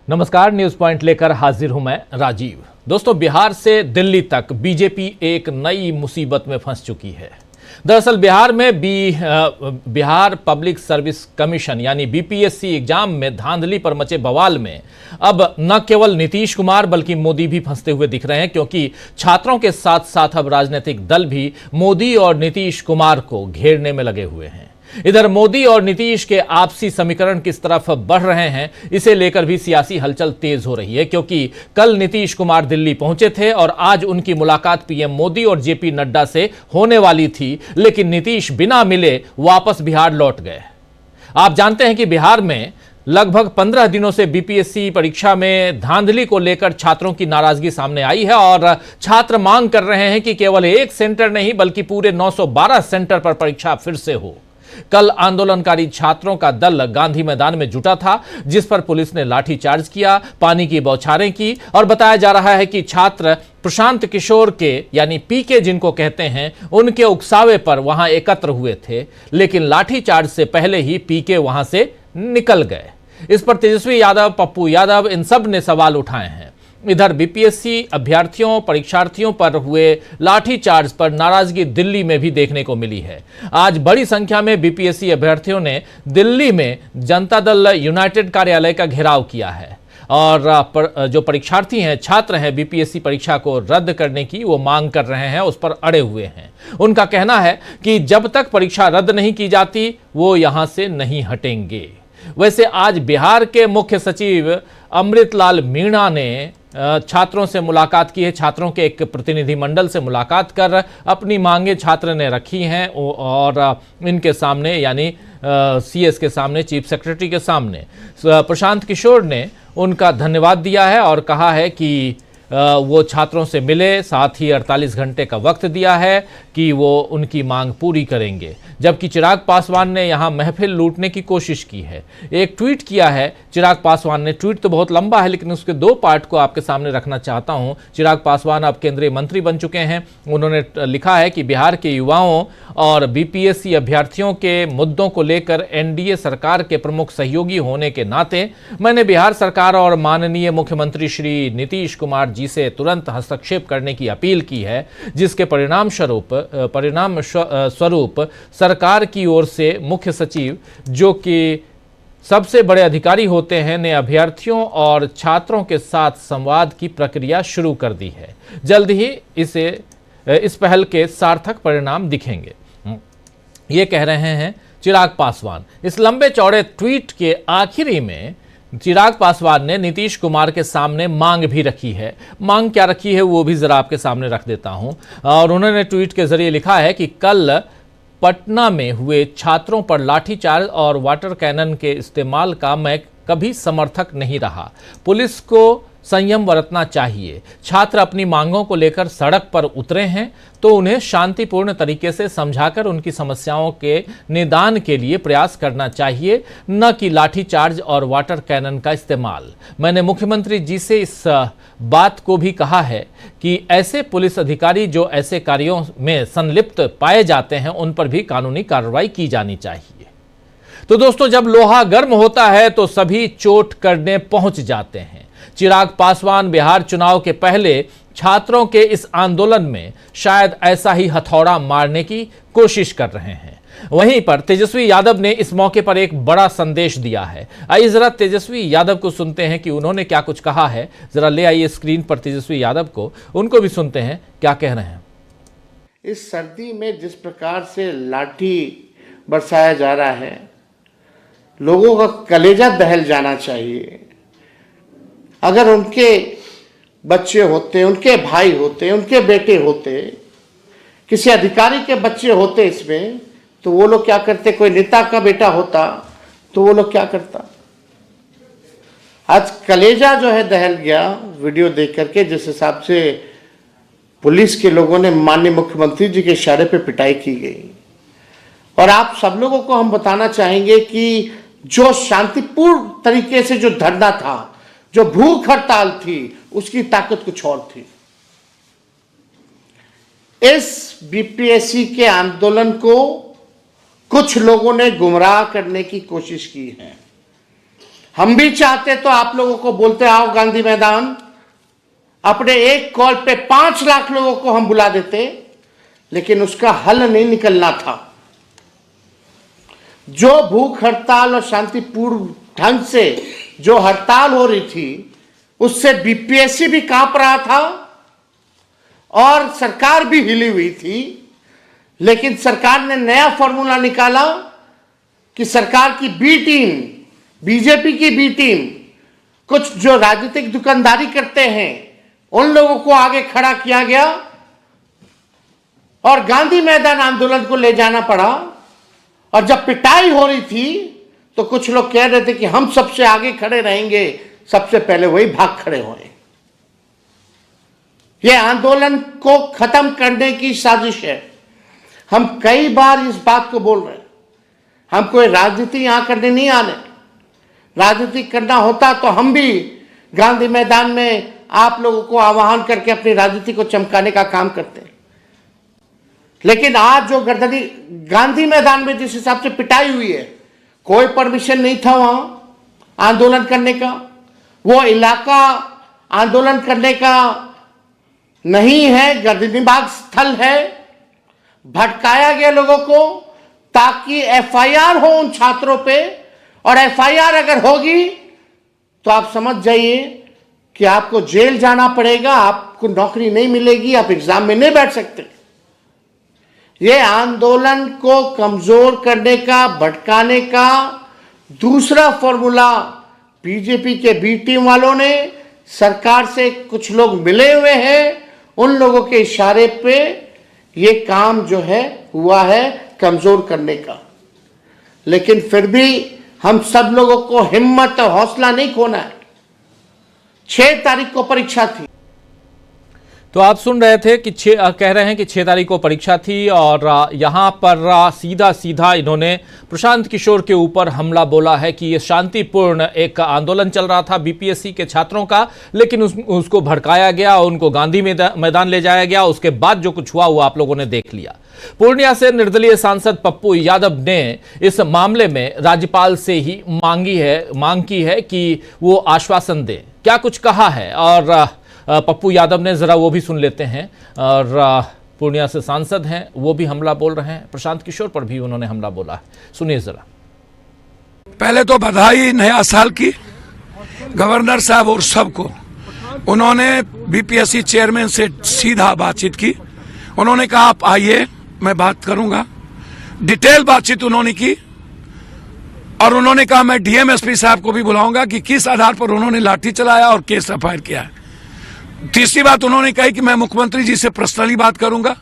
नमस्कार, news point लेकर हाजिर हूं मैं राजीव। दोस्तों, बिहार से दिल्ली तक बीजेपी एक नई मुसीबत में फंस चुकी है। दरअसल बिहार में बिहार पब्लिक सर्विस कमीशन यानी बीपीएससी एग्जाम में धांधली पर मचे बवाल में अब न केवल नीतीश कुमार बल्कि मोदी भी फंसते हुए दिख रहे हैं, क्योंकि छात्रों के साथ साथ अब राजनीतिक दल भी मोदी और नीतीश कुमार को घेरने में लगे हुए हैं। इधर मोदी और नीतीश के आपसी समीकरण किस तरफ बढ़ रहे हैं, इसे लेकर भी सियासी हलचल तेज हो रही है, क्योंकि कल नीतीश कुमार दिल्ली पहुंचे थे और आज उनकी मुलाकात पीएम मोदी और जेपी नड्डा से होने वाली थी, लेकिन नीतीश बिना मिले वापस बिहार लौट गए। आप जानते हैं कि बिहार में लगभग 15 दिनों से बीपीएससी परीक्षा में धांधली को लेकर छात्रों की नाराजगी सामने आई है और छात्र मांग कर रहे हैं कि केवल एक सेंटर नहीं बल्कि पूरे 912 सेंटर पर परीक्षा फिर से हो। कल आंदोलनकारी छात्रों का दल गांधी मैदान में जुटा था, जिस पर पुलिस ने लाठीचार्ज किया, पानी की बौछारें की और बताया जा रहा है कि छात्र प्रशांत किशोर के यानी पीके जिनको कहते हैं, उनके उकसावे पर वहां एकत्र हुए थे, लेकिन लाठीचार्ज से पहले ही पीके वहां से निकल गए। इस पर तेजस्वी यादव, पप्पू यादव, इन सब ने सवाल उठाए हैं। इधर बीपीएससी अभ्यर्थियों, परीक्षार्थियों पर हुए लाठीचार्ज पर नाराजगी दिल्ली में भी देखने को मिली है। आज बड़ी संख्या में बीपीएससी अभ्यर्थियों ने दिल्ली में जनता दल यूनाइटेड कार्यालय का घेराव किया है और जो परीक्षार्थी हैं, छात्र हैं, बीपीएससी परीक्षा को रद्द करने की वो मांग कर रहे हैं, उस पर अड़े हुए हैं। उनका कहना है कि जब तक परीक्षा रद्द नहीं की जाती वो यहां से नहीं हटेंगे। वैसे आज बिहार के मुख्य सचिव अमृतलाल मीणा ने छात्रों से मुलाकात की है। छात्रों के एक प्रतिनिधिमंडल से मुलाकात कर अपनी मांगे छात्र ने रखी हैं और इनके सामने यानी सीएस के सामने, चीफ सेक्रेटरी के सामने प्रशांत किशोर ने उनका धन्यवाद दिया है और कहा है कि वो छात्रों से मिले, साथ ही 48 घंटे का वक्त दिया है कि वो उनकी मांग पूरी करेंगे। जबकि चिराग पासवान ने यहां महफिल लूटने की कोशिश की है। एक ट्वीट किया है चिराग पासवान ने। ट्वीट तो बहुत लंबा है, लेकिन उसके दो पार्ट को आपके सामने रखना चाहता हूं। चिराग पासवान अब केंद्रीय मंत्री बन चुके हैं। उन्होंने लिखा है कि बिहार के युवाओं और बीपीएससी अभ्यर्थियों के मुद्दों को लेकर एनडीए सरकार के प्रमुख सहयोगी होने के नाते मैंने बिहार सरकार और माननीय मुख्यमंत्री श्री नीतीश कुमार जी से तुरंत हस्तक्षेप करने की अपील की है, जिसके परिणाम स्वरूप सरकार की ओर से मुख्य सचिव, जो कि सबसे बड़े अधिकारी होते हैं, ने अभ्यर्थियों और छात्रों के साथ संवाद की प्रक्रिया शुरू कर दी है। जल्द ही इस पहल के सार्थक परिणाम दिखेंगे, ये कह रहे हैं चिराग पासवान। इस लंबे चौड़े ट्वीट के आखिरी में चिराग पासवान ने नीतीश कुमार के सामने मांग भी रखी है। मांग क्या रखी है वो भी जरा आपके सामने रख देता हूं। और उन्होंने ट्वीट के जरिए लिखा है कि कल पटना में हुए छात्रों पर लाठीचार्ज और वाटर कैनन के इस्तेमाल का मैं कभी समर्थक नहीं रहा। पुलिस को संयम बरतना चाहिए। छात्र अपनी मांगों को लेकर सड़क पर उतरे हैं तो उन्हें शांतिपूर्ण तरीके से समझाकर उनकी समस्याओं के निदान के लिए प्रयास करना चाहिए, न कि लाठीचार्ज और वाटर कैनन का इस्तेमाल। मैंने मुख्यमंत्री जी से इस बात को भी कहा है कि ऐसे पुलिस अधिकारी जो ऐसे कार्यों में संलिप्त पाए जाते हैं उन पर भी कानूनी कार्रवाई की जानी चाहिए। तो दोस्तों, जब लोहा गर्म होता है तो सभी चोट करने पहुंच जाते हैं। चिराग पासवान बिहार चुनाव के पहले छात्रों के इस आंदोलन में शायद ऐसा ही हथौड़ा मारने की कोशिश कर रहे हैं। वहीं पर तेजस्वी यादव ने इस मौके पर एक बड़ा संदेश दिया है। आइए जरा तेजस्वी यादव को सुनते हैं कि उन्होंने क्या कुछ कहा है। जरा ले आइए स्क्रीन पर तेजस्वी यादव को, उनको भी सुनते हैं क्या कह रहे हैं। इस सर्दी में जिस प्रकार से लाठी बरसाया जा रहा है, लोगों का कलेजा दहल जाना चाहिए। अगर उनके बच्चे होते, उनके भाई होते, उनके बेटे होते, किसी अधिकारी के बच्चे होते इसमें, तो वो लोग क्या करते? कोई नेता का बेटा होता तो वो लोग क्या करता? आज कलेजा जो है दहल गया वीडियो देख करके, जिस हिसाब से पुलिस के लोगों ने माननीय मुख्यमंत्री जी के इशारे पे पिटाई की गई। और आप सब लोगों को हम बताना चाहेंगे कि जो शांतिपूर्ण तरीके से जो धरना था, जो भूख हड़ताल थी, उसकी ताकत कुछ और थी। इस बीपीएससी के आंदोलन को कुछ लोगों ने गुमराह करने की कोशिश की है। हम भी चाहते तो आप लोगों को बोलते आओ गांधी मैदान, अपने एक कॉल पे 5 लाख लोगों को हम बुला देते, लेकिन उसका हल नहीं निकलना था। जो भूख हड़ताल और शांतिपूर्ण ढंग से जो हड़ताल हो रही थी, उससे बीपीएससी भी कांप रहा था और सरकार भी हिली हुई थी। लेकिन सरकार ने नया फॉर्मूला निकाला कि सरकार की बी टीम, बीजेपी की बी टीम, कुछ जो राजनीतिक दुकानदारी करते हैं उन लोगों को आगे खड़ा किया गया और गांधी मैदान आंदोलन को ले जाना पड़ा। और जब पिटाई हो रही थी तो कुछ लोग कह रहे थे कि हम सबसे आगे खड़े रहेंगे, सबसे पहले वही भाग खड़े हुए। यह आंदोलन को खत्म करने की साजिश है। हम कई बार इस बात को बोल रहे हैं, हम कोई राजनीति यहां करने नहीं आने। राजनीति करना होता तो हम भी गांधी मैदान में आप लोगों को आह्वान करके अपनी राजनीति को चमकाने का काम करते हैं। लेकिन आज जो गर्दनी गांधी मैदान में जिस हिसाब से पिटाई हुई है, कोई परमिशन नहीं था वहां आंदोलन करने का। वो इलाका आंदोलन करने का नहीं है, गर्दनीबाग स्थल है। भटकाया गया लोगों को ताकि एफआईआर हो उन छात्रों पे, और एफआईआर अगर होगी तो आप समझ जाइए कि आपको जेल जाना पड़ेगा, आपको नौकरी नहीं मिलेगी, आप एग्जाम में नहीं बैठ सकते। ये आंदोलन को कमजोर करने का, भटकाने का दूसरा फॉर्मूला बीजेपी के बी टीम वालों ने, सरकार से कुछ लोग मिले हुए हैं, उन लोगों के इशारे पे ये काम जो है हुआ है कमजोर करने का। लेकिन फिर भी हम सब लोगों को हिम्मत और हौसला नहीं खोना है। 6 तारीख को परीक्षा थी। तो आप सुन रहे थे कि कह रहे हैं कि 6 तारीख को परीक्षा थी और यहाँ पर सीधा सीधा इन्होंने प्रशांत किशोर के ऊपर हमला बोला है कि ये शांतिपूर्ण एक आंदोलन चल रहा था बीपीएससी के छात्रों का, लेकिन उसको भड़काया गया, उनको गांधी मैदान ले जाया गया। उसके बाद जो कुछ हुआ वो आप लोगों ने देख लिया। पूर्णिया से निर्दलीय सांसद पप्पू यादव ने इस मामले में राज्यपाल से ही मांग की है कि वो आश्वासन दें। क्या कुछ कहा है और पप्पू यादव ने, जरा वो भी सुन लेते हैं। और पूर्णिया से सांसद हैं, वो भी हमला बोल रहे हैं। प्रशांत किशोर पर भी उन्होंने हमला बोला है, सुनिए जरा। पहले तो बधाई नया साल की गवर्नर साहब और सबको। उन्होंने बीपीएससी चेयरमैन से सीधा बातचीत की। उन्होंने कहा आप आइए, मैं बात करूंगा। डिटेल बातचीत उन्होंने की और उन्होंने कहा मैं डीएमएसपी साहब को भी बुलाऊंगा कि किस आधार पर उन्होंने लाठी चलाया और केस एफआईआर किया है। तीसरी बात उन्होंने कही कि मैं मुख्यमंत्री जी से पर्सनली बात करूंगा।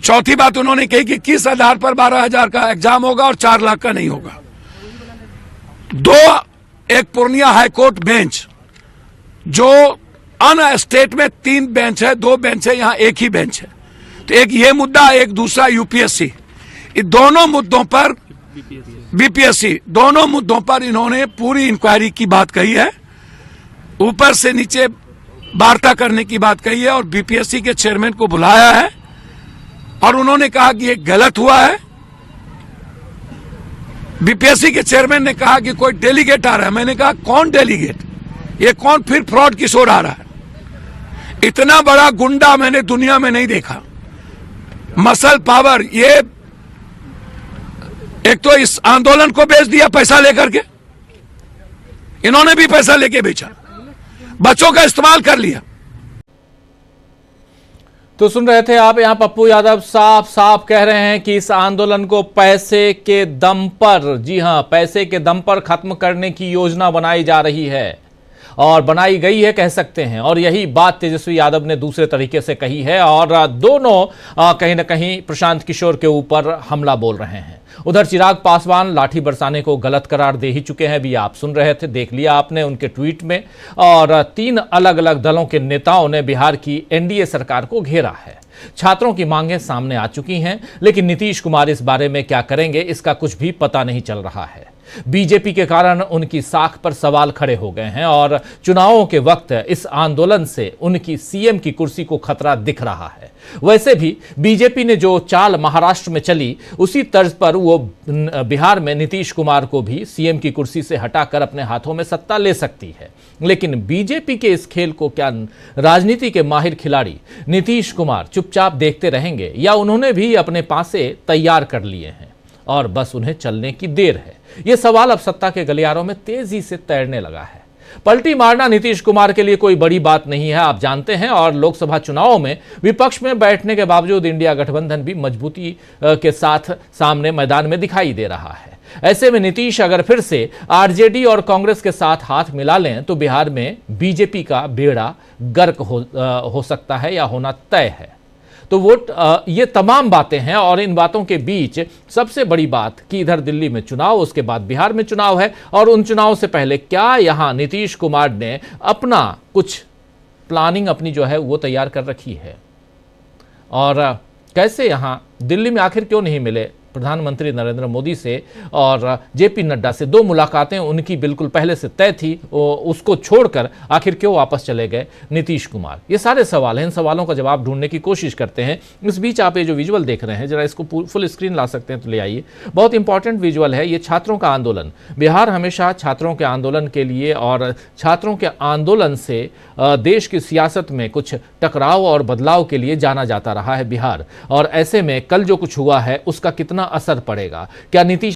चौथी बात उन्होंने कही कि किस आधार पर 12,000 का एग्जाम होगा और 4 लाख का नहीं होगा। एक पूर्णिया हाईकोर्ट बेंच, जो अन स्टेट में 3 बेंच है, 2 बेंच है, यहां एक ही बेंच है। तो एक ये मुद्दा, एक दूसरा यूपीएससी, इन दोनों मुद्दों पर बीपीएससी, दोनों मुद्दों पर इन्होंने पूरी इंक्वायरी की बात कही है, ऊपर से नीचे वार्ता करने की बात कही है और बीपीएससी के चेयरमैन को बुलाया है और उन्होंने कहा कि ये गलत हुआ है। बीपीएससी के चेयरमैन ने कहा कि कोई डेलीगेट आ रहा है। मैंने कहा कौन डेलीगेट, ये कौन फिर फ्रॉड किशोर आ रहा है? इतना बड़ा गुंडा मैंने दुनिया में नहीं देखा। मसल पावर, ये एक तो इस आंदोलन को बेच दिया पैसा लेकर के, इन्होंने भी पैसा लेके बेचा, बच्चों का इस्तेमाल कर लिया। तो सुन रहे थे आप, यहां पप्पू यादव साफ साफ कह रहे हैं कि इस आंदोलन को पैसे के दम पर, जी हां, पैसे के दम पर खत्म करने की योजना बनाई जा रही है और बनाई गई है कह सकते हैं। और यही बात तेजस्वी यादव ने दूसरे तरीके से कही है और दोनों कहीं ना कहीं प्रशांत किशोर के ऊपर हमला बोल रहे हैं। उधर चिराग पासवान लाठी बरसाने को गलत करार दे ही चुके हैं, भी आप सुन रहे थे, देख लिया आपने उनके ट्वीट में। और 3 अलग अलग दलों के नेताओं ने बिहार की एनडीए सरकार को घेरा है। छात्रों की मांगें सामने आ चुकी हैं, लेकिन नीतीश कुमार इस बारे में क्या करेंगे इसका कुछ भी पता नहीं चल रहा है। बीजेपी के कारण उनकी साख पर सवाल खड़े हो गए हैं और चुनावों के वक्त इस आंदोलन से उनकी सीएम की कुर्सी को खतरा दिख रहा है। वैसे भी बीजेपी ने जो चाल महाराष्ट्र में चली, उसी तर्ज पर वो बिहार में नीतीश कुमार को भी सीएम की कुर्सी से हटाकर अपने हाथों में सत्ता ले सकती है। लेकिन बीजेपी के इस खेल को क्या राजनीति के माहिर खिलाड़ी नीतीश कुमार चुपचाप देखते रहेंगे, या उन्होंने भी अपने पासे तैयार कर लिए हैं और बस उन्हें चलने की देर है? यह सवाल अब सत्ता के गलियारों में तेजी से तैरने लगा है। पलटी मारना नीतीश कुमार के लिए कोई बड़ी बात नहीं है, आप जानते हैं, और लोकसभा चुनावों में विपक्ष में बैठने के बावजूद इंडिया गठबंधन भी मजबूती के साथ सामने मैदान में दिखाई दे रहा है। ऐसे में नीतीश अगर फिर से आरजेडी और कांग्रेस के साथ हाथ मिला लें तो बिहार में बीजेपी का बेड़ा गर्क हो सकता है या होना तय है। तो वोट ये तमाम बातें हैं, और इन बातों के बीच सबसे बड़ी बात कि इधर दिल्ली में चुनाव, उसके बाद बिहार में चुनाव है, और उन चुनाव से पहले क्या यहां नीतीश कुमार ने अपना कुछ प्लानिंग अपनी जो है वो तैयार कर रखी है, और कैसे यहां दिल्ली में आखिर क्यों नहीं मिले प्रधानमंत्री नरेंद्र मोदी से, और जेपी नड्डा से 2 मुलाकातें उनकी बिल्कुल पहले से तय थी, उसको छोड़कर आखिर क्यों वापस चले गए नीतीश कुमार? ये सारे सवाल हैं, इन सवालों का जवाब ढूंढने की कोशिश करते हैं। इस बीच आप ये जो विजुअल देख रहे हैं, जरा इसको फुल स्क्रीन ला सकते हैं तो ले आइए। बहुत इंपॉर्टेंट विजुअल है ये, छात्रों का आंदोलन। बिहार हमेशा छात्रों के आंदोलन के लिए और छात्रों के आंदोलन से देश की सियासत में कुछ टकराव और बदलाव के लिए जाना जाता रहा है बिहार, और ऐसे में कल जो कुछ हुआ है उसका कितना असर पड़ेगा? क्या नीतीश